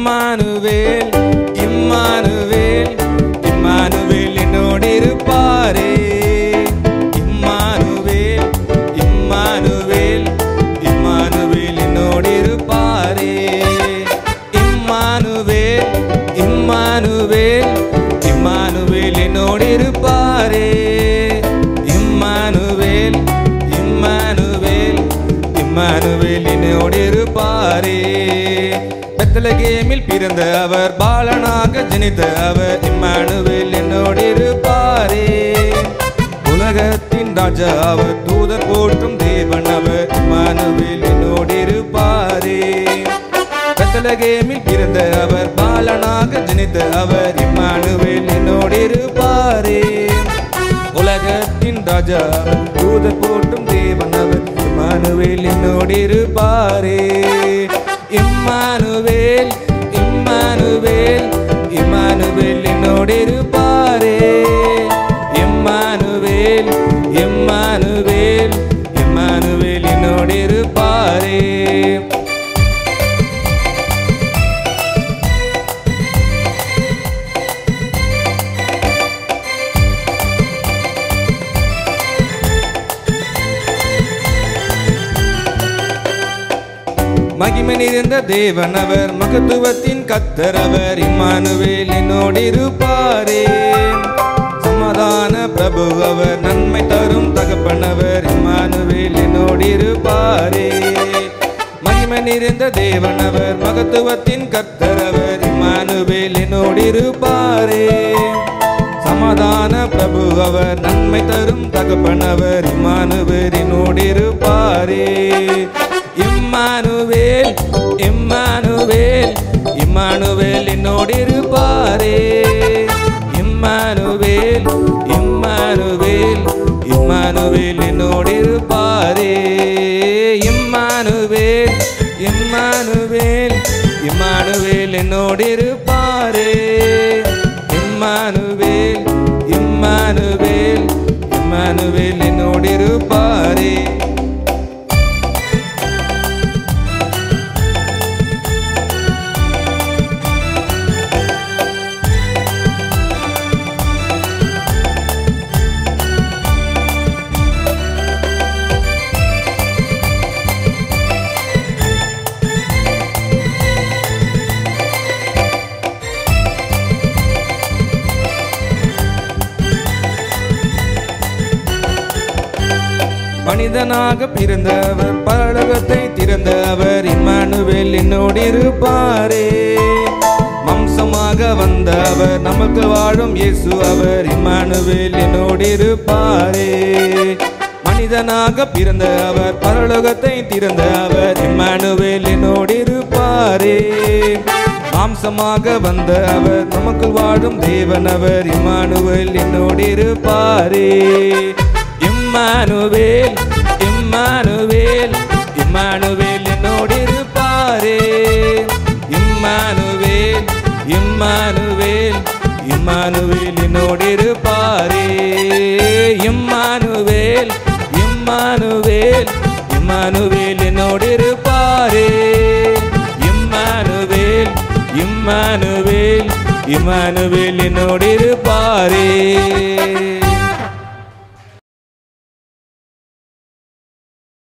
Emmanuel Emmanuel Emmanuel என்னோடு இருப்பாரே. Emmanuel Emmanuel Emmanuel என்னோடு இருப்பாரே. Emmanuel Emmanuel Emmanuel என்னோடு இருப்பாரே. இம்மானுவேல் இம்மானுவேல் இம்மானுவேல் என்னோடு இருப்பாரே. பெத்லகேமில் பிறந்த அவர் பாலனாக ஜனித்த அவர் இம்மானுவேல் என்னோடு இருப்பாரே. உலகத்தின் ராஜா அவர் தூதர் போற்றும் தேவன் அவர் இம்மானுவேல் என்னோடு இருப்பாரே. பெத்லகேமில் பிறந்த அவர் பாலனாக ஜனித்த அவர் இம்மானுவேல் என்னோடு இருப்பாரே. உலகத்தின் ராஜா தூதர் போற்றும் தேவன் அவர் இம்மானுவேல் என்னோடு இருப்பாரே. இம்மானுவேல் இம்மானுவேல் இம்மானுவேல் என்னோடு இருப்பாரே. இம்மானுவேல் இம்மானுவேல் இம்மானுவேல் என்னோடு இருப்பாரே. மகிமை நிறைந்த தேவன் அவர் மகத்துவத்தின் கர்த்தர் அவர் இம்மானுவேல் என்னோடு இருப்பாரே. சமாதான பிரபு அவர் நன்மை தரும் தகப்பன் அவர் இம்மானுவேல் என்னோடு இருப்பாரே. மகிமை நிறைந்த தேவன் அவர் மகத்துவத்தின் கர்த்தர் அவர் இம்மானுவேல் என்னோடு இருப்பாரே. சமாதான பிரபு அவர் நன்மை தரும் தகப்பன் அவர் இம்மானுவேல் என்னோடு இருப்பாரே. இம்மானுவேல் இம்மானுவேல் இம்மானுவேல் என்னோடு இருப்பாரே. இம்மானுவேல் இம்மானுவேல் இம்மானுவேல் என்னோடு இருப்பாரே. இம்மானுவேல் இம்மானுவேல் இம்மானுவேல் என்னோடு இருப்பாரே. இம்மானுவேல் இம்மானுவேல் இம்மானுவேல் என்னோடு இருப்பாரே. மனிதனாக பிறந்தவர் பரலோகத்தை திறந்தவர் இம்மானுவேல் என்னோடு இருப்பாரே. வம்சமாக வந்தவர் நமக்கு வாழும் இயேசு அவர் இம்மானுவேல் என்னோடு இருப்பாரே. மனிதனாக பிறந்தவர் பரலோகத்தை திறந்தவர் இம்மானுவேல் என்னோடு இருப்பாரே. மாம்சமாக வந்த அவர் நமக்கு வாழும் தேவன் அவர் இம்மானுவேல் என்னோடு இருப்பாரே. இம்மானுவேல் இம்மானுவேல் இம்மானுவேல் என்னோடு இருப்பாரே. இம்மானுவேல் இம்மானுவேல் இம்மானுவேல் என்னோடு இருப்பாரே. இம்மானுவேல் இம்மானுவேல் இம்மானுவேல் என்னோடு இருப்பாரே. இம்மானுவேல் இம்மானுவேல் இம்மானுவேல் என்னோடு இருப்பாரே.